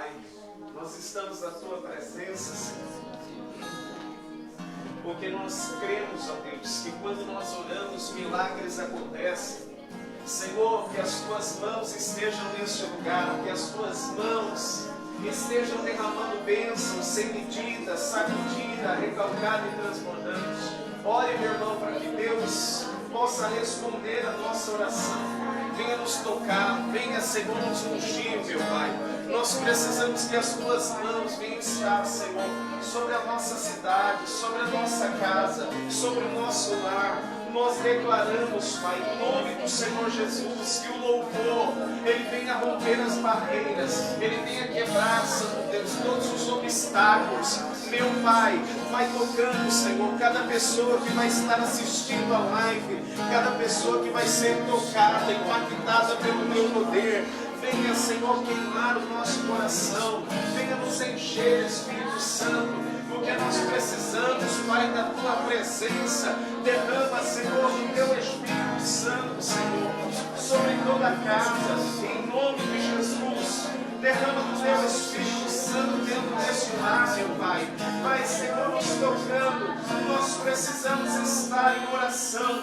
Pai, nós estamos na Tua presença, Senhor, porque nós cremos, ó Deus, que quando nós oramos, milagres acontecem. Senhor, que as Tuas mãos estejam neste lugar, que as Tuas mãos estejam derramando bênçãos sem medida, sacudida, recalcada e transbordante. Ore, meu irmão, para que Deus possa responder a nossa oração. Venha nos tocar, venha, Senhor, nos ungir, meu Pai. Nós precisamos que as Tuas mãos venham estar, Senhor, sobre a nossa cidade, sobre a nossa casa, sobre o nosso lar. Nós declaramos, Pai, em nome do Senhor Jesus, que o louvor, ele venha romper as barreiras, ele venha quebrar, Senhor Deus, todos os obstáculos. Meu Pai, vai tocando, Senhor, cada pessoa que vai estar assistindo a live, cada pessoa que vai ser tocada, impactada pelo Teu poder. Venha, Senhor, queimar o nosso coração, venha nos encher, Espírito Santo, porque nós precisamos, Pai, da Tua presença. Derrama, Senhor, o Teu Espírito Santo, Senhor, sobre toda a casa, em nome de Jesus. Derrama o Teu Espírito Santo dentro deste lar, meu Pai. Vai, Senhor, nos tocando. Nós precisamos estar em oração.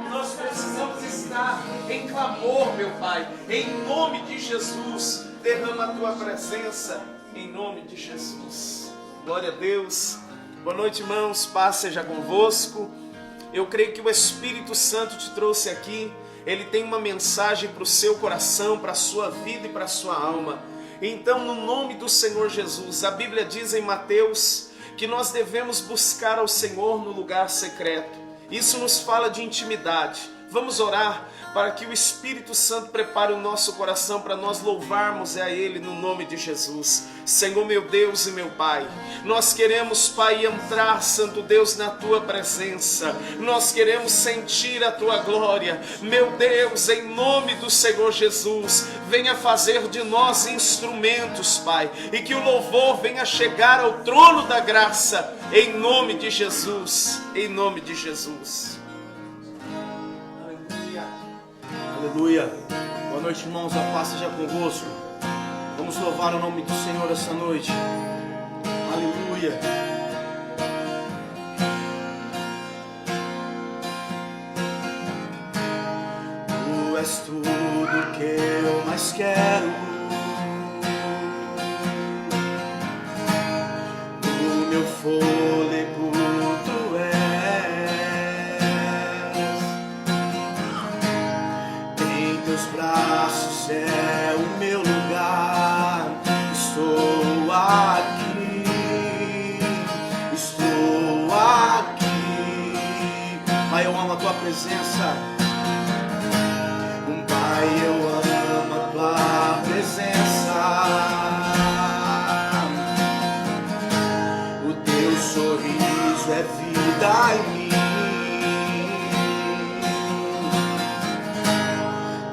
Nós precisamos estar em clamor, meu Pai. Em nome de Jesus, derrama a Tua presença, em nome de Jesus. Glória a Deus. Boa noite, irmãos. Paz seja convosco. Eu creio que o Espírito Santo te trouxe aqui. Ele tem uma mensagem para o seu coração, para a sua vida e para a sua alma. Então, no nome do Senhor Jesus, a Bíblia diz em Mateus que nós devemos buscar ao Senhor no lugar secreto. Isso nos fala de intimidade. Vamos orar para que o Espírito Santo prepare o nosso coração para nós louvarmos a Ele no nome de Jesus. Senhor, meu Deus e meu Pai, nós queremos, Pai, entrar, Santo Deus, na Tua presença. Nós queremos sentir a Tua glória. Meu Deus, em nome do Senhor Jesus, venha fazer de nós instrumentos, Pai, e que o louvor venha chegar ao trono da graça, em nome de Jesus, em nome de Jesus. Aleluia. Boa noite, irmãos. A paz seja convosco. Vamos louvar o nome do Senhor essa noite. Aleluia. Tu és tudo que eu mais quero. O meu fôlego Tu és. Teus braços é o meu lugar. Estou aqui, estou aqui. Pai, eu amo a Tua presença. Pai, eu amo a Tua presença. O Teu sorriso é vida em mim.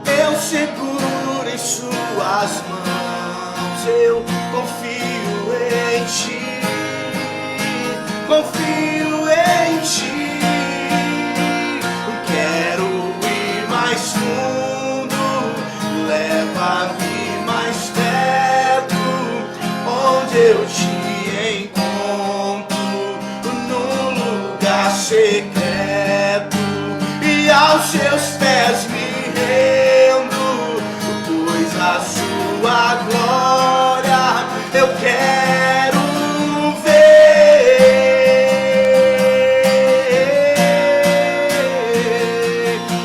Eu seguro em Suas mãos, eu confio em Ti, confio em Ti. Quero ir mais fundo, leva-me mais perto, onde eu Te encontro, num lugar secreto, e aos Teus pés me a Sua glória eu quero ver,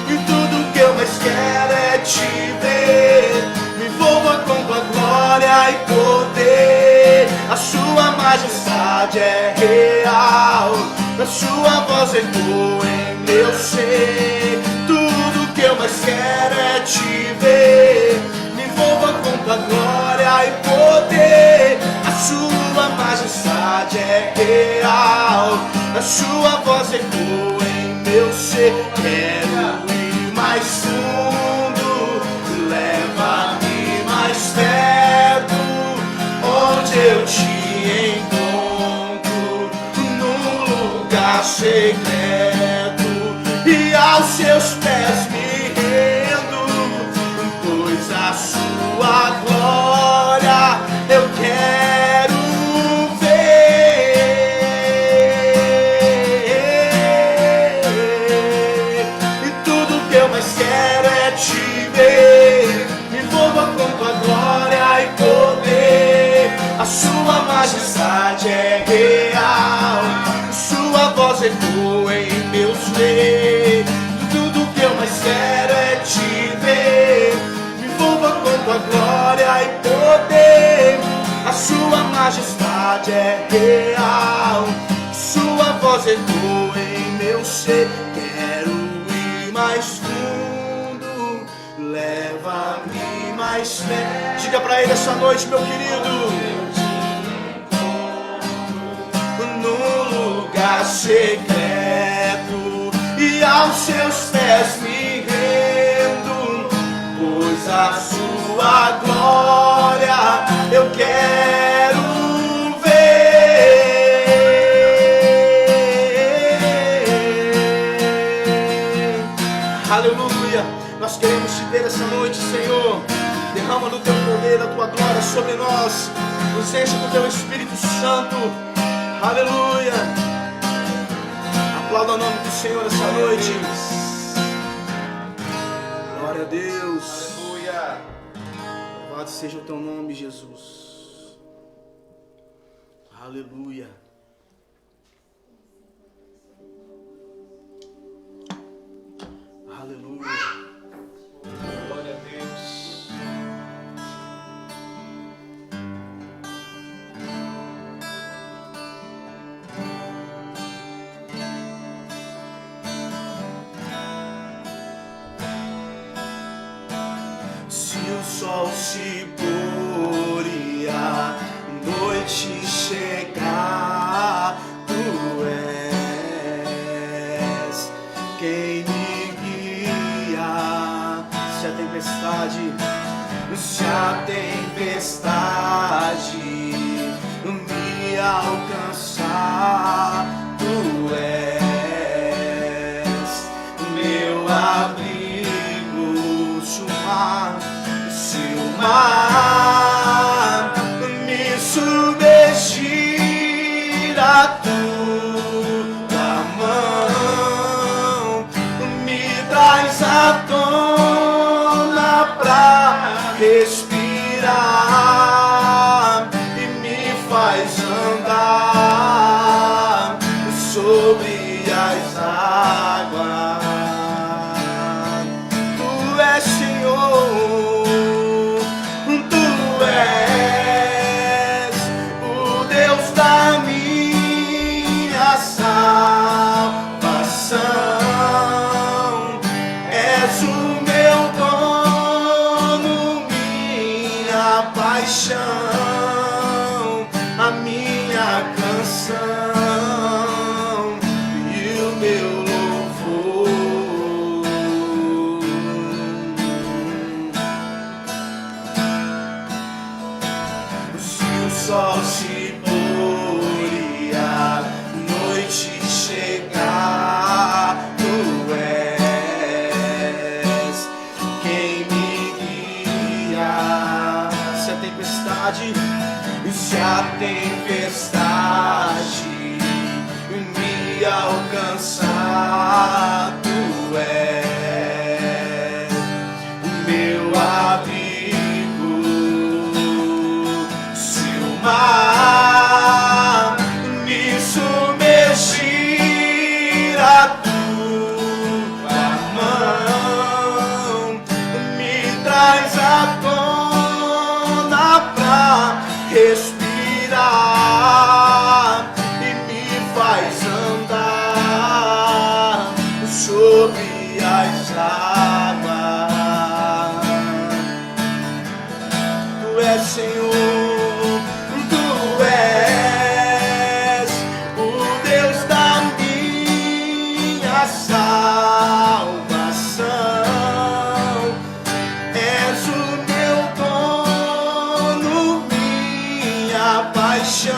e tudo que eu mais quero é Te ver. Me envolva com Tua glória e poder. A Sua majestade é real, a Sua voz ecoa em meu ser. Tudo que eu mais quero é Te ver. Envolva com Tua glória e poder. A Sua majestade é real, a Sua voz ecoa em meu ser. Quero ir mais fundo, leva-me mais perto, onde eu Te encontro, num lugar secreto, e aos Seus pés me rendo, pois a Sua glória eu A sua majestade é real, sua voz ecoa em meu ser. Quero ir mais fundo, leva-me mais perto. Diga pra ele essa noite, meu querido. No lugar secreto, e aos seus pés me rendo, pois a sua glória eu quero ver. Aleluia, nós queremos te ver essa noite, Senhor. Derrama do teu poder, a tua glória sobre nós, nos enche do teu Espírito Santo. Aleluia. Aplauda o nome do Senhor essa noite. Glória a Deus. Aleluia. Louvado seja o teu nome, Jesus. Aleluia. Aleluia. Glória a Deus. Se o sol se pôr e a noite chegar, tu és quem me guia. Se a tempestade me alcançar, tu és meu abrigo. Se o mar me submergir, a tua mão me traz à tona pra respirar e me faz andar sobre as águas. Tu és Senhor, tu és o Deus da minha salvação. És o meu dono, minha paixão, a minha canção e o meu louvor. Se o sol se pôr e a noite chegar, tu és quem me guia. Se a tempestade me alcançar, tu és meu abrigo. Se o mar me submergir, a tua mão me traz à tona pra respirar e me faz andar sobre as águas. Tu és Senhor, tu és o Deus da minha salvação. És o meu dono, minha paixão,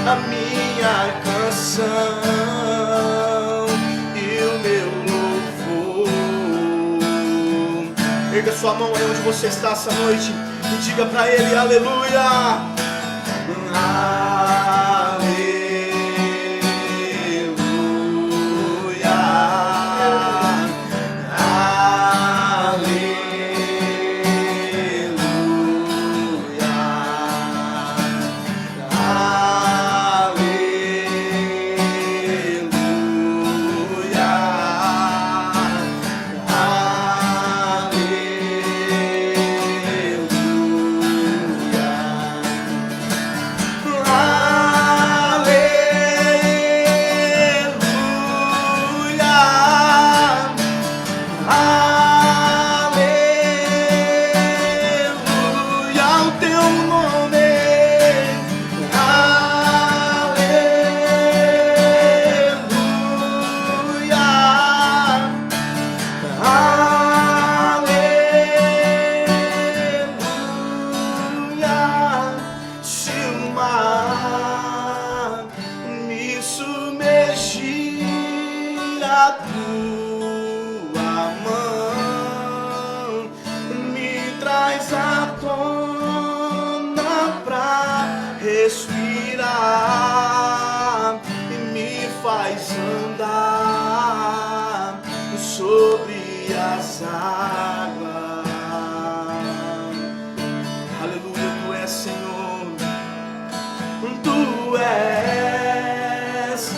a minha canção e o meu louvor. Erga sua mão aí onde você está essa noite e diga pra ele: aleluia, aleluia. Aleluia. respirar e me faz andar sobre as águas. Aleluia, tu és, Senhor, tu és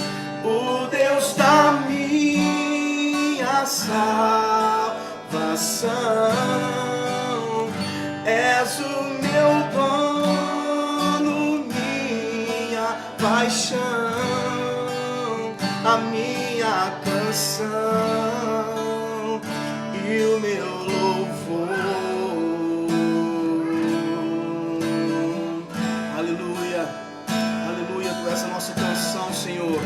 o Deus da minha salvação, és o meu dono, minha paixão, a minha canção e o meu louvor. Aleluia, aleluia, tu és a nossa canção, Senhor.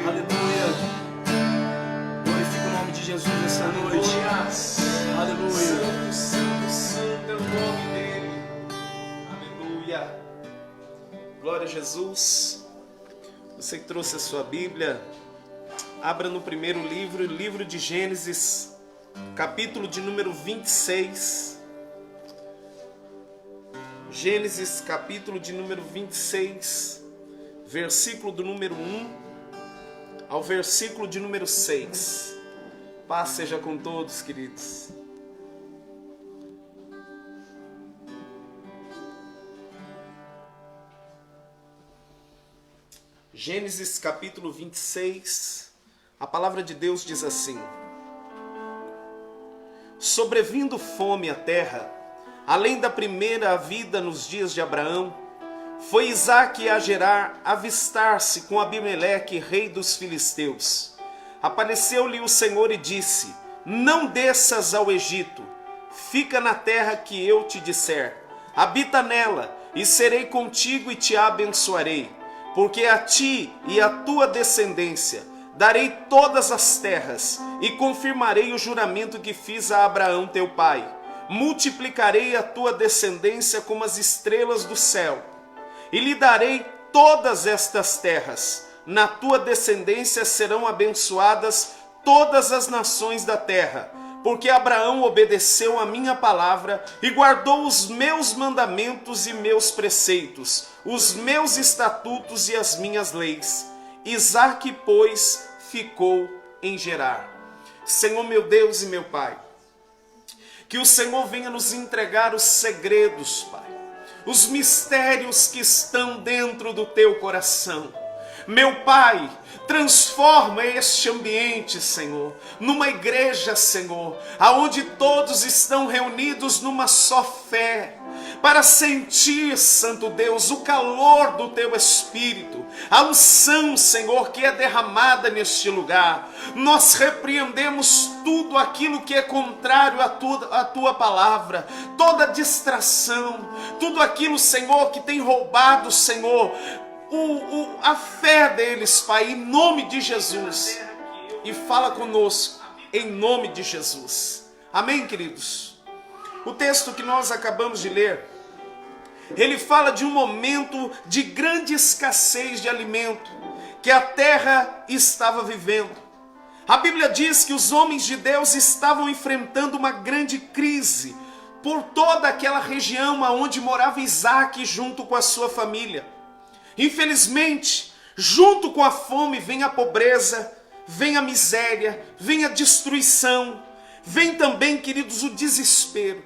Aleluia, glorifica o nome de Jesus nessa noite. Aleluia. Santo, santo, santo é o nome dele. Aleluia. Glória a Jesus. Você que trouxe a sua Bíblia, abra no primeiro livro, livro de Gênesis, capítulo de número 26. Gênesis, capítulo de número 26, versículo do número 1 ao versículo de número 6. Paz seja com todos, queridos. Gênesis capítulo 26, a palavra de Deus diz assim: sobrevindo fome à terra, além da primeira vida nos dias de Abraão, foi Isaque a Gerar avistar-se com Abimeleque, rei dos filisteus. Apareceu-lhe o Senhor e disse: não desças ao Egito, fica na terra que eu te disser, habita nela, e serei contigo e te abençoarei. Porque a ti e à tua descendência darei todas as terras, e confirmarei o juramento que fiz a Abraão teu pai. Multiplicarei a tua descendência como as estrelas do céu, e lhe darei todas estas terras. Na tua descendência serão abençoadas todas as nações da terra, porque Abraão obedeceu a minha palavra e guardou os meus mandamentos e meus preceitos, os meus estatutos e as minhas leis. Isaque, pois, ficou em Gerar. Senhor meu Deus e meu Pai, que o Senhor venha nos entregar os segredos, Pai, os mistérios que estão dentro do teu coração. Meu Pai, transforma este ambiente, Senhor, numa igreja, Senhor, aonde todos estão reunidos numa só fé, para sentir, Santo Deus, o calor do Teu Espírito, a unção, Senhor, que é derramada neste lugar. Nós repreendemos tudo aquilo que é contrário à Tua palavra, toda distração, tudo aquilo, Senhor, que tem roubado, Senhor, a fé deles, Pai, em nome de Jesus. E fala conosco, em nome de Jesus. Amém, queridos? O texto que nós acabamos de ler, ele fala de um momento de grande escassez de alimento que a terra estava vivendo. A Bíblia diz que os homens de Deus estavam enfrentando uma grande crise por toda aquela região onde morava Isaque junto com a sua família. Infelizmente, junto com a fome vem a pobreza, vem a miséria, vem a destruição, vem também, queridos, o desespero.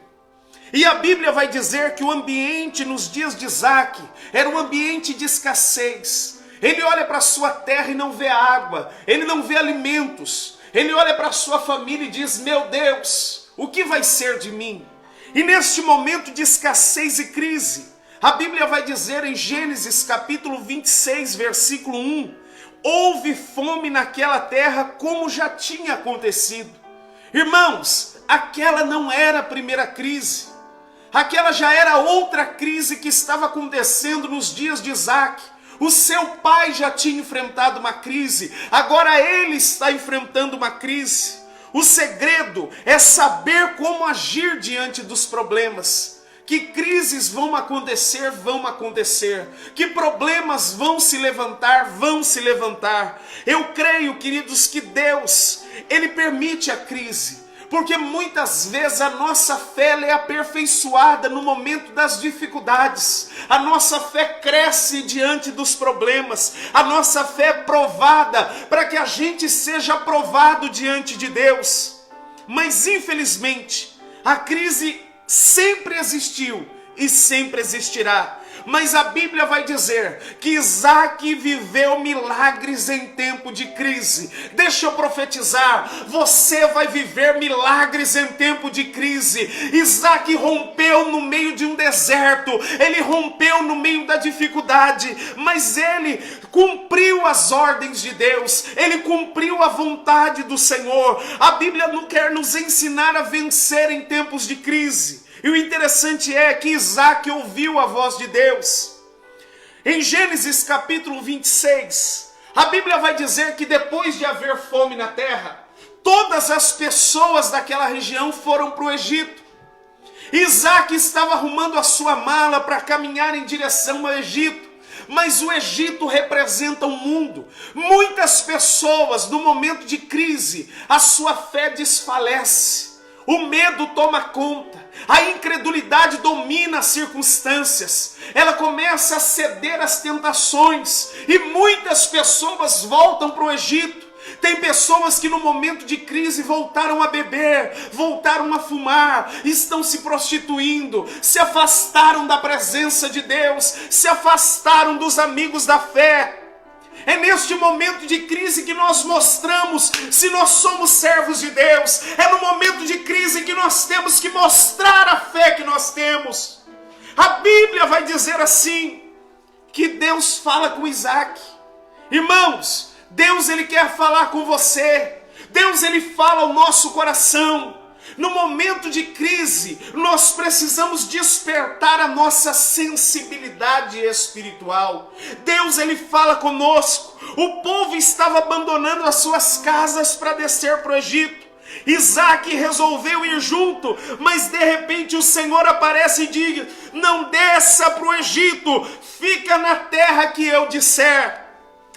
E a Bíblia vai dizer que o ambiente nos dias de Isaque era um ambiente de escassez. Ele olha para a sua terra e não vê água, ele não vê alimentos. Ele olha para a sua família e diz: meu Deus, o que vai ser de mim? E neste momento de escassez e crise, a Bíblia vai dizer em Gênesis capítulo 26, versículo 1, houve fome naquela terra como já tinha acontecido. Irmãos, aquela não era a primeira crise. Aquela já era outra crise que estava acontecendo nos dias de Isaque. O seu pai já tinha enfrentado uma crise, agora ele está enfrentando uma crise. O segredo é saber como agir diante dos problemas. Que crises vão acontecer, que problemas vão se levantar. Eu creio, queridos, que Deus, Ele permite a crise, Porque muitas vezes a nossa fé ela é aperfeiçoada no momento das dificuldades. A nossa fé cresce diante dos problemas. A nossa fé é provada para que a gente seja aprovado diante de Deus. Mas infelizmente, a crise sempre existiu e sempre existirá. Mas a Bíblia vai dizer que Isaac viveu milagres em tempo de crise. Deixa eu profetizar, você vai viver milagres em tempo de crise. Isaac rompeu no meio de um deserto, ele rompeu no meio da dificuldade, mas ele cumpriu as ordens de Deus, ele cumpriu a vontade do Senhor. A Bíblia não quer nos ensinar a vencer em tempos de crise. E o interessante é que Isaac ouviu a voz de Deus. Em Gênesis capítulo 26, a Bíblia vai dizer que depois de haver fome na terra, todas as pessoas daquela região foram para o Egito. Isaac estava arrumando a sua mala para caminhar em direção ao Egito. Mas o Egito representa o mundo. Muitas pessoas, no momento de crise, a sua fé desfalece. O medo toma conta. A incredulidade domina as circunstâncias. Ela começa a ceder às tentações. E muitas pessoas voltam para o Egito. Tem pessoas que no momento de crise voltaram a beber, voltaram a fumar, estão se prostituindo, se afastaram da presença de Deus, se afastaram dos amigos da fé. É neste momento de crise que nós mostramos se nós somos servos de Deus. É no momento de crise que nós temos que mostrar a fé que nós temos. A Bíblia vai dizer assim, que Deus fala com Isaac. Irmãos, Deus ele quer falar com você. Deus ele fala ao nosso coração. No momento de crise, nós precisamos despertar a nossa sensibilidade espiritual. Deus ele fala conosco. O povo estava abandonando as suas casas para descer para o Egito. Isaac resolveu ir junto, mas de repente o Senhor aparece e diz: não desça para o Egito, fica na terra que eu disser.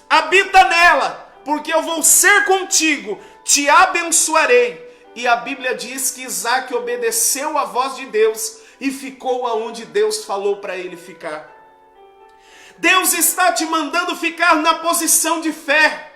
Habita nela, porque eu vou ser contigo, te abençoarei. E a Bíblia diz que Isaac obedeceu à voz de Deus e ficou aonde Deus falou para ele ficar. Deus está te mandando ficar na posição de fé.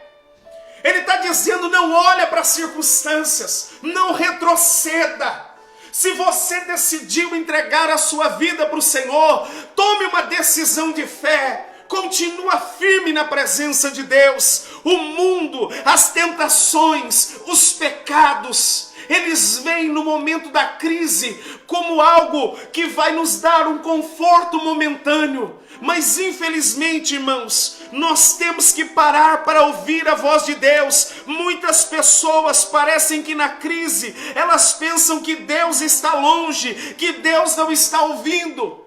Ele está dizendo: não olha para as circunstâncias, não retroceda. Se você decidiu entregar a sua vida para o Senhor, tome uma decisão de fé. Continua firme na presença de Deus. O mundo, as tentações, os pecados, eles vêm no momento da crise como algo que vai nos dar um conforto momentâneo. Mas infelizmente, irmãos, nós temos que parar para ouvir a voz de Deus. Muitas pessoas parecem que na crise, elas pensam que Deus está longe, que Deus não está ouvindo.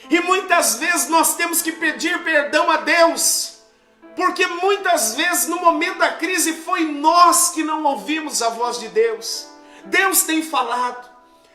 E muitas vezes nós temos que pedir perdão a Deus, porque muitas vezes no momento da crise foi nós que não ouvimos a voz de Deus. Deus tem falado,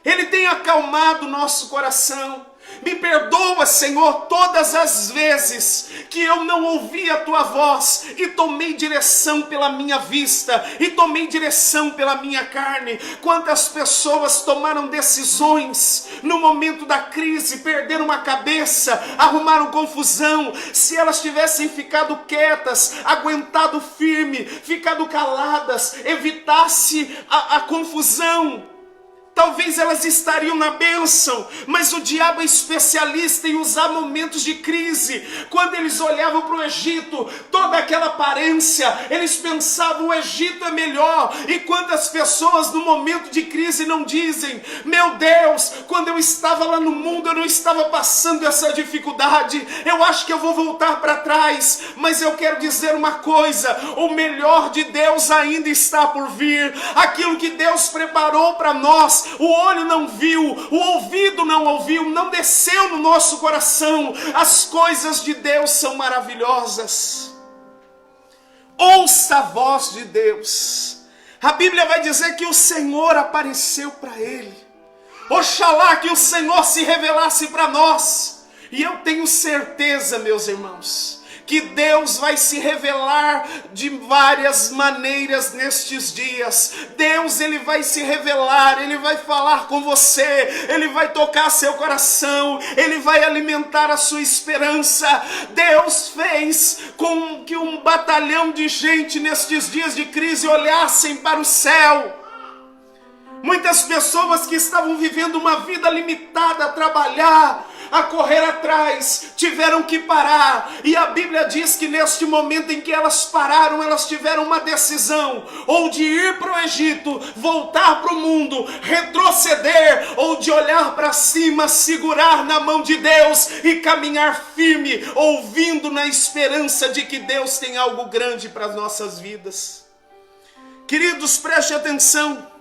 Ele tem acalmado o nosso coração. Me perdoa, Senhor, todas as vezes que eu não ouvi a Tua voz e tomei direção pela minha vista e tomei direção pela minha carne. Quantas pessoas tomaram decisões no momento da crise, perderam a cabeça, arrumaram confusão. Se elas tivessem ficado quietas, aguentado firme, ficado caladas, evitasse a confusão, talvez elas estariam na bênção. Mas o diabo é especialista em usar momentos de crise. Quando eles olhavam para o Egito, toda aquela aparência, eles pensavam: o Egito é melhor. E quantas pessoas no momento de crise não dizem: meu Deus, quando eu estava lá no mundo eu não estava passando essa dificuldade, eu acho que eu vou voltar para trás. Mas eu quero dizer uma coisa: o melhor de Deus ainda está por vir. Aquilo que Deus preparou para nós, o olho não viu, o ouvido não ouviu, não desceu no nosso coração. As coisas de Deus são maravilhosas. Ouça a voz de Deus. A Bíblia vai dizer que o Senhor apareceu para ele. Oxalá que o Senhor se revelasse para nós. E eu tenho certeza, meus irmãos, que Deus vai se revelar de várias maneiras nestes dias. Deus, Ele vai se revelar, Ele vai falar com você, Ele vai tocar seu coração, Ele vai alimentar a sua esperança. Deus fez com que um batalhão de gente nestes dias de crise olhassem para o céu. Muitas pessoas que estavam vivendo uma vida limitada a trabalhar, a correr atrás, tiveram que parar. E a Bíblia diz que neste momento em que elas pararam, elas tiveram uma decisão: ou de ir para o Egito, voltar para o mundo, retroceder, ou de olhar para cima, segurar na mão de Deus e caminhar firme, ouvindo na esperança de que Deus tem algo grande para as nossas vidas. Queridos, preste atenção.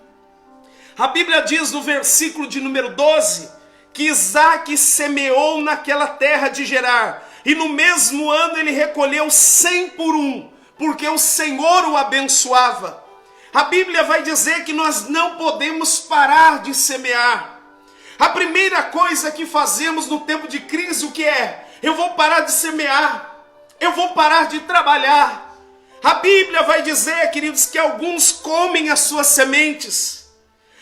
A Bíblia diz no versículo de número 12, que Isaac semeou naquela terra de Gerar, e no mesmo ano ele recolheu 100 por 1, porque o Senhor o abençoava. A Bíblia vai dizer que nós não podemos parar de semear. A primeira coisa que fazemos no tempo de crise, o que é? Eu vou parar de semear, eu vou parar de trabalhar. A Bíblia vai dizer, queridos, que alguns comem as suas sementes.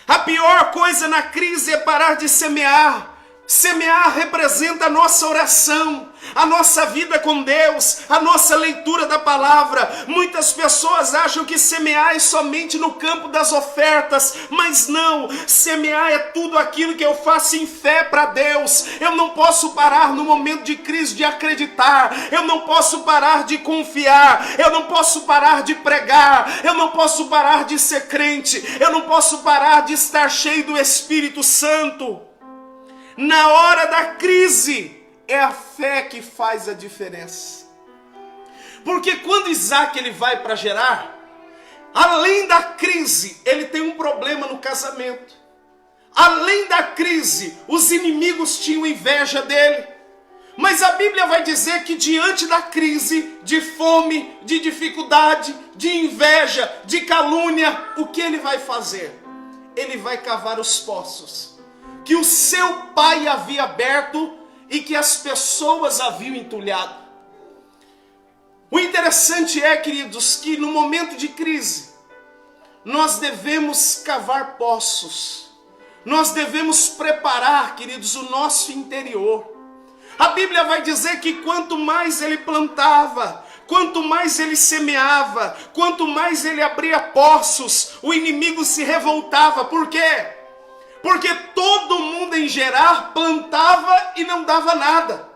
A pior coisa na crise é parar de semear. Semear representa a nossa oração, a nossa vida com Deus, a nossa leitura da palavra. Muitas pessoas acham que semear é somente no campo das ofertas, mas não. Semear é tudo aquilo que eu faço em fé para Deus. Eu não posso parar no momento de crise de acreditar, eu não posso parar de confiar, eu não posso parar de pregar, eu não posso parar de ser crente, eu não posso parar de estar cheio do Espírito Santo. Na hora da crise, é a fé que faz a diferença. Porque quando Isaac ele vai para Gerar, além da crise, ele tem um problema no casamento. Além da crise, os inimigos tinham inveja dele. Mas a Bíblia vai dizer que diante da crise, de fome, de dificuldade, de inveja, de calúnia, o que ele vai fazer? Ele vai cavar os poços que o seu pai havia aberto e que as pessoas haviam entulhado. O interessante é, queridos, que no momento de crise, nós devemos cavar poços. Nós devemos preparar, queridos, o nosso interior. A Bíblia vai dizer que quanto mais ele plantava, quanto mais ele semeava, quanto mais ele abria poços, o inimigo se revoltava. Por quê? Porque todo mundo em Gerar plantava e não dava nada.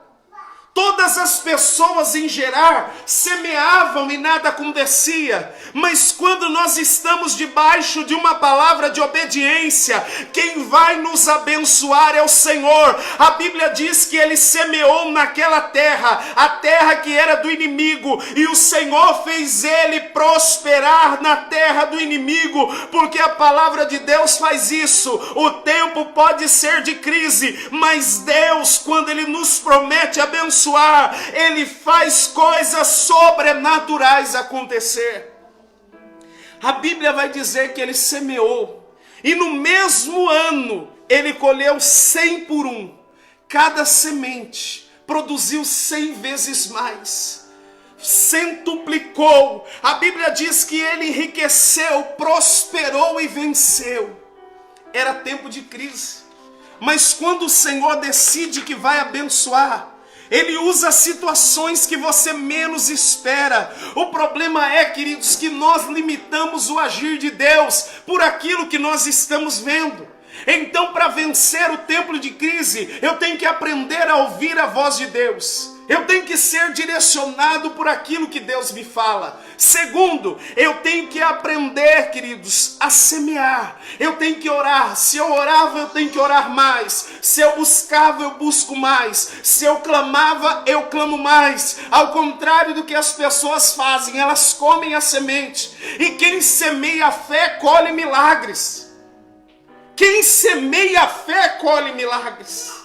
Todas as pessoas em Gerar semeavam e nada acontecia. Mas quando nós estamos debaixo de uma palavra de obediência, quem vai nos abençoar é o Senhor. A Bíblia diz que ele semeou naquela terra, a terra que era do inimigo, e o Senhor fez ele prosperar na terra do inimigo, porque a palavra de Deus faz isso. O tempo pode ser de crise, mas Deus, quando ele nos promete abençoar, ele faz coisas sobrenaturais acontecer. A Bíblia vai dizer que ele semeou, e no mesmo ano ele colheu 100 por 1. Cada semente produziu 100 vezes mais, centuplicou. A Bíblia diz que ele enriqueceu, prosperou e venceu. Era tempo de crise, mas quando o Senhor decide que vai abençoar, ele usa situações que você menos espera. O problema é, queridos, que nós limitamos o agir de Deus por aquilo que nós estamos vendo. Então, para vencer o tempo de crise, eu tenho que aprender a ouvir a voz de Deus. Eu tenho que ser direcionado por aquilo que Deus me fala. Segundo, eu tenho que aprender, queridos, a semear. Eu tenho que orar. Se eu orava, eu tenho que orar mais. Se eu buscava, eu busco mais. Se eu clamava, eu clamo mais. Ao contrário do que as pessoas fazem, elas comem a semente. E quem semeia a fé, colhe milagres. Quem semeia a fé, colhe milagres.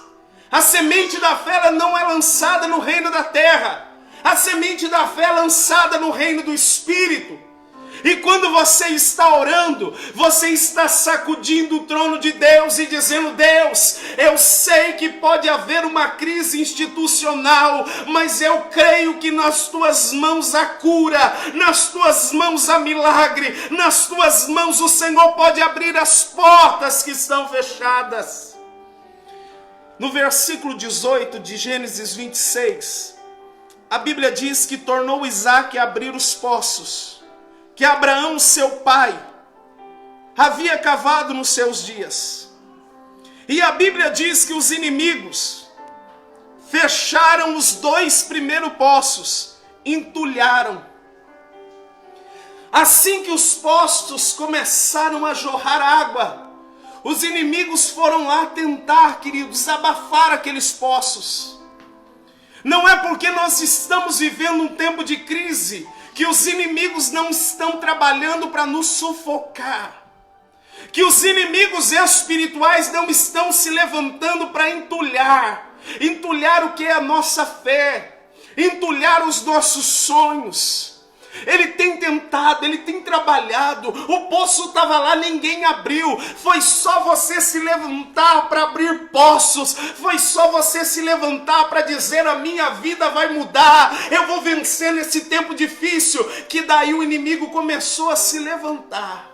A semente da fé ela não é lançada no reino da terra. A semente da fé é lançada no reino do Espírito. E quando você está orando, você está sacudindo o trono de Deus e dizendo: Deus, eu sei que pode haver uma crise institucional, mas eu creio que nas tuas mãos há cura, nas tuas mãos há milagre, nas tuas mãos o Senhor pode abrir as portas que estão fechadas. No versículo 18 de Gênesis 26, a Bíblia diz que tornou Isaque a abrir os poços que Abraão, seu pai, havia cavado nos seus dias. E a Bíblia diz que os inimigos fecharam os 2 primeiros poços, entulharam. Assim que os poços começaram a jorrar água, os inimigos foram lá tentar, queridos, abafar aqueles poços. Não é porque nós estamos vivendo um tempo de crise que os inimigos não estão trabalhando para nos sufocar, que os inimigos espirituais não estão se levantando para entulhar o que é a nossa fé, entulhar os nossos sonhos. Ele tem tentado, ele tem trabalhado, o poço estava lá, ninguém abriu, foi só você se levantar para abrir poços, foi só você se levantar para dizer: a minha vida vai mudar, eu vou vencer nesse tempo difícil, que daí o inimigo começou a se levantar.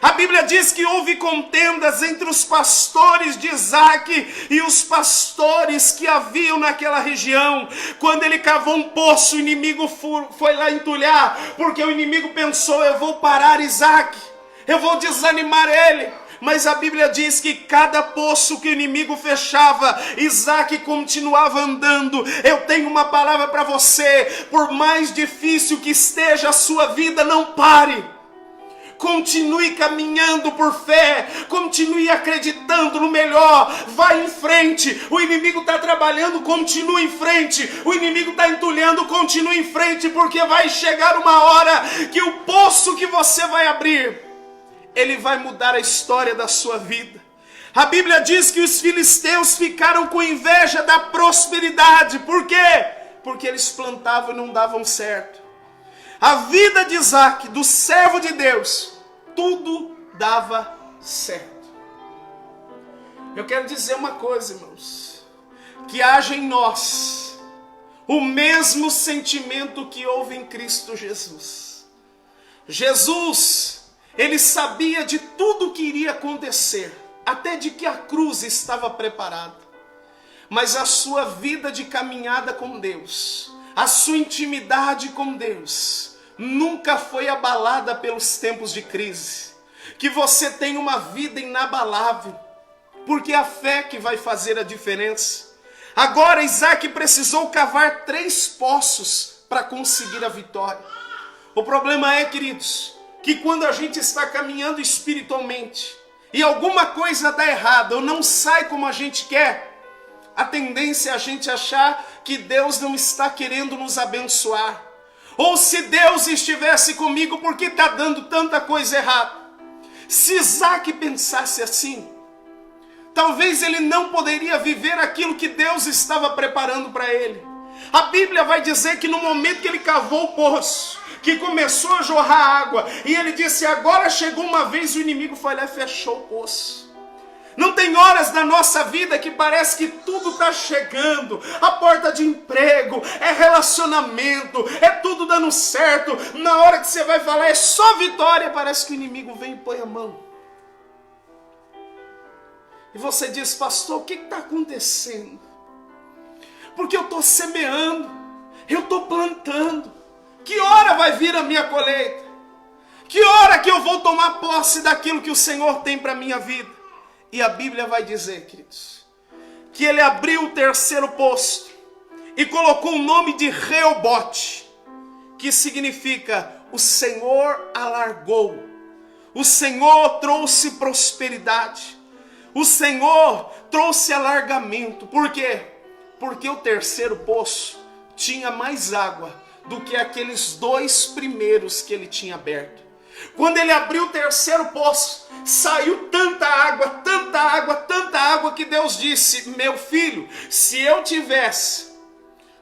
A Bíblia diz que houve contendas entre os pastores de Isaque e os pastores que haviam naquela região. Quando ele cavou um poço, o inimigo foi lá entulhar, porque o inimigo pensou: eu vou parar Isaque, eu vou desanimar ele. Mas a Bíblia diz que cada poço que o inimigo fechava, Isaque continuava andando. Eu tenho uma palavra para você: por mais difícil que esteja a sua vida, não pare. Continue caminhando por fé, continue acreditando no melhor, vai em frente. O inimigo está trabalhando, continue em frente. O inimigo está entulhando, continue em frente, porque vai chegar uma hora que o poço que você vai abrir, ele vai mudar a história da sua vida. A Bíblia diz que os filisteus ficaram com inveja da prosperidade. Por quê? Porque eles plantavam e não davam certo. A vida de Isaque, do servo de Deus, tudo dava certo. Eu quero dizer uma coisa, irmãos: que haja em nós o mesmo sentimento que houve em Cristo Jesus. Jesus, ele sabia de tudo que iria acontecer, até de que a cruz estava preparada. Mas a sua vida de caminhada com Deus, a sua intimidade com Deus, nunca foi abalada pelos tempos de crise. Que você tenha uma vida inabalável, porque é a fé que vai fazer a diferença. Agora Isaque precisou cavar 3 poços para conseguir a vitória. O problema é, queridos, que quando a gente está caminhando espiritualmente e alguma coisa dá errado ou não sai como a gente quer, a tendência é a gente achar que Deus não está querendo nos abençoar. Ou se Deus estivesse comigo, por que está dando tanta coisa errada? Se Isaque pensasse assim, talvez ele não poderia viver aquilo que Deus estava preparando para ele. A Bíblia vai dizer que no momento que ele cavou o poço, que começou a jorrar água, e ele disse: agora chegou uma vez, o inimigo foi lá e fechou o poço. Não tem horas na nossa vida que parece que tudo está chegando, a porta de emprego, é relacionamento, é tudo dando certo. Na hora que você vai falar é só vitória, parece que o inimigo vem e põe a mão. E você diz: pastor, o que está acontecendo? Porque eu estou semeando, eu estou plantando. Que hora vai vir a minha colheita? Que hora que eu vou tomar posse daquilo que o Senhor tem para a minha vida? E a Bíblia vai dizer, queridos, que ele abriu o 3º poço e colocou o nome de Reobote, que significa o Senhor alargou, o Senhor trouxe prosperidade, o Senhor trouxe alargamento. Por quê? Porque o 3º poço tinha mais água do que aqueles 2 primeiros que ele tinha aberto. Quando ele abriu o 3º poço, saiu tanta água, tanta água, tanta água, que Deus disse: meu filho, se eu tivesse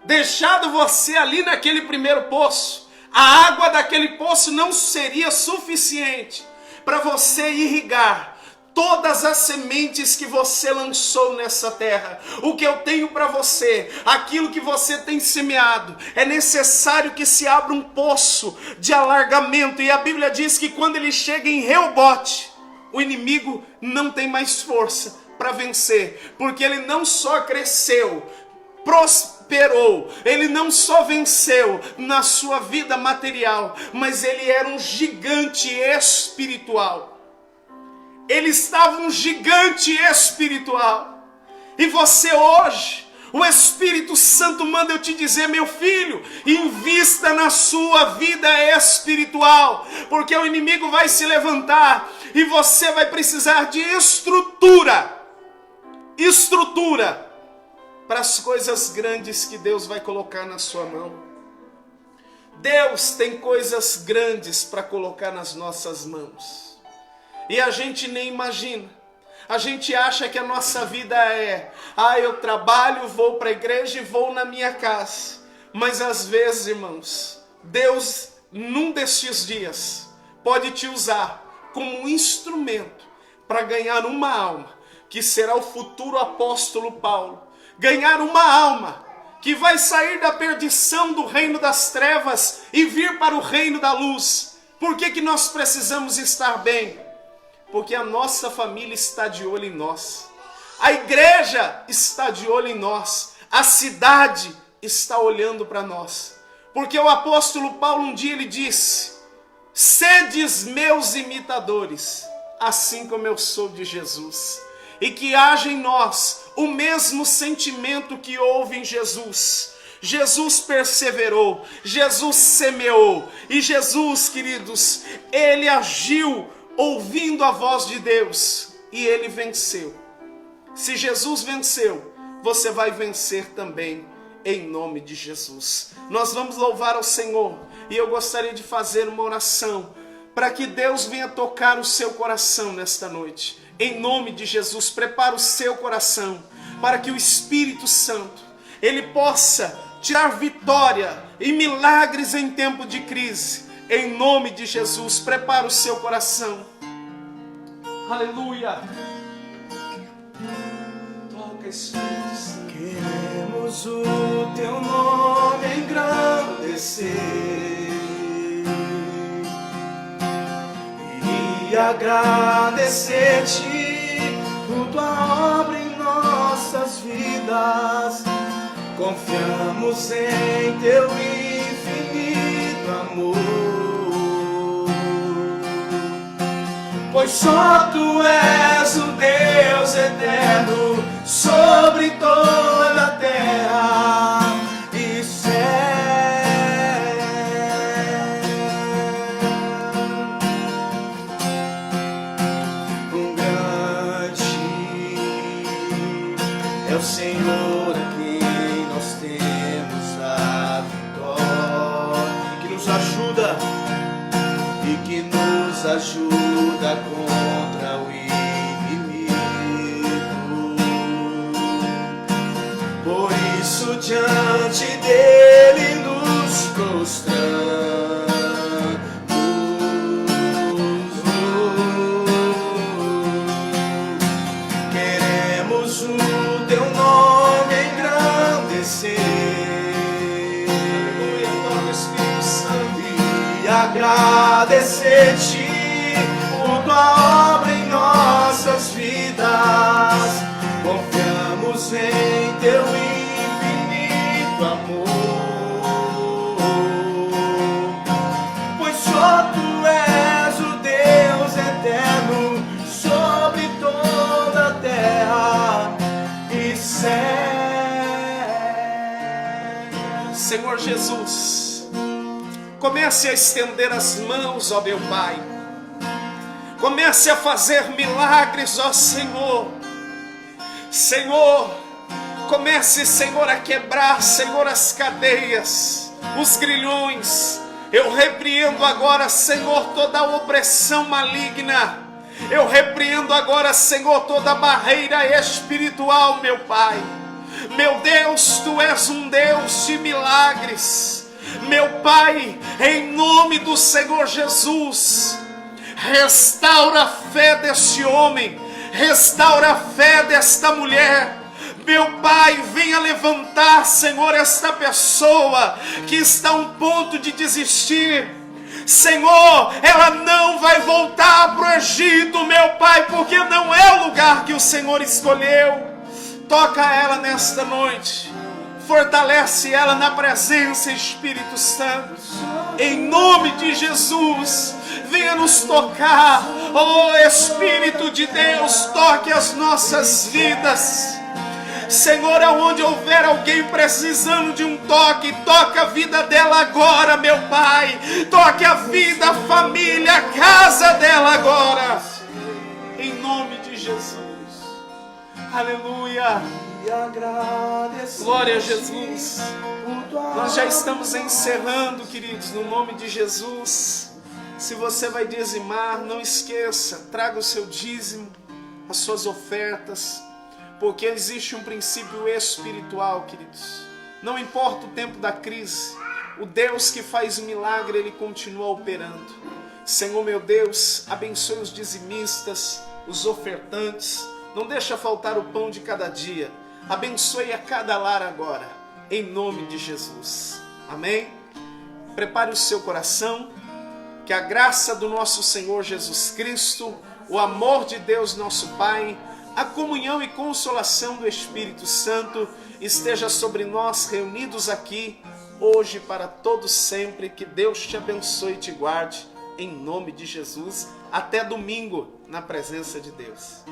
deixado você ali naquele primeiro poço, A água daquele poço não seria suficiente para você irrigar todas as sementes que você lançou nessa terra. O que eu tenho para você, aquilo que você tem semeado, é necessário que se abra um poço de alargamento. E a Bíblia diz que quando ele chega em Reobote, o inimigo não tem mais força para vencer, porque ele não só cresceu, prosperou, ele não só venceu na sua vida material, mas ele era um gigante espiritual. Ele estava um gigante espiritual. E você hoje, o Espírito Santo manda eu te dizer, meu filho, invista na sua vida espiritual, porque o inimigo vai se levantar e você vai precisar de estrutura para as coisas grandes que Deus vai colocar na sua mão. Deus tem coisas grandes para colocar nas nossas mãos. E a gente nem imagina. A gente acha que a nossa vida é, eu trabalho, vou para a igreja e vou na minha casa. Mas às vezes, irmãos, Deus, num destes dias, pode te usar como um instrumento para ganhar uma alma, que será o futuro apóstolo Paulo. Ganhar uma alma que vai sair da perdição do reino das trevas e vir para o reino da luz. Por que nós precisamos estar bem? Porque a nossa família está de olho em nós. A igreja está de olho em nós. A cidade está olhando para nós. Porque o apóstolo Paulo um dia ele disse: sedes meus imitadores, assim como eu sou de Jesus. E que haja em nós o mesmo sentimento que houve em Jesus. Jesus perseverou, Jesus semeou. E Jesus, queridos, ele agiu ouvindo a voz de Deus, e ele venceu. Se Jesus venceu, você vai vencer também, em nome de Jesus. Nós vamos louvar ao Senhor, e eu gostaria de fazer uma oração, para que Deus venha tocar o seu coração nesta noite. Em nome de Jesus, prepara o seu coração, para que o Espírito Santo, ele possa tirar vitória e milagres em tempo de crise. Em nome de Jesus, prepara o seu coração. Aleluia. Toca, Espírito Santo. Queremos o teu nome engrandecer e agradecer-te por tua obra em nossas vidas. Confiamos em teu infinito amor, pois só tu és o Deus eterno sobre toda a terra e céu. Um grande é o Senhor a quem nós temos a vitória, que nos ajuda e que nos ajuda contra o inimigo. Por isso diante dele nos prostramos. Queremos o teu nome engrandecer e agradecer-te por tua obra em nossas vidas. Confiamos em teu infinito amor, pois só tu és o Deus eterno sobre toda a terra e céu. Senhor Jesus, comece a estender as mãos, ó meu Pai. Comece a fazer milagres, ó Senhor. Senhor, comece, Senhor, a quebrar, Senhor, as cadeias, os grilhões. Eu repreendo agora, Senhor, toda a opressão maligna. Eu repreendo agora, Senhor, toda a barreira espiritual, meu Pai. Meu Deus, Tu és um Deus de milagres. Meu Pai, em nome do Senhor Jesus, restaura a fé deste homem, restaura a fé desta mulher. Meu Pai, venha levantar, Senhor, esta pessoa que está a um ponto de desistir. Senhor, ela não vai voltar para o Egito, meu Pai, porque não é o lugar que o Senhor escolheu. Toca ela nesta noite, fortalece ela na presença, Espírito Santo. Em nome de Jesus, venha nos tocar, oh Espírito de Deus, toque as nossas vidas. Senhor, aonde houver alguém precisando de um toque, toca a vida dela agora, meu Pai. Toque a vida, a família, a casa dela agora. Em nome de Jesus. Aleluia. Glória a Jesus. Nós já estamos encerrando, queridos, no nome de Jesus. Se você vai dizimar, não esqueça, traga o seu dízimo, as suas ofertas, porque existe um princípio espiritual, queridos. Não importa o tempo da crise, o Deus que faz o milagre, Ele continua operando. Senhor meu Deus, abençoe os dizimistas, os ofertantes, não deixa faltar o pão de cada dia. Abençoe a cada lar agora, em nome de Jesus. Amém? Prepare o seu coração, que a graça do nosso Senhor Jesus Cristo, o amor de Deus nosso Pai, a comunhão e consolação do Espírito Santo esteja sobre nós reunidos aqui, hoje para todos sempre. Que Deus te abençoe e te guarde, em nome de Jesus. Até domingo, na presença de Deus.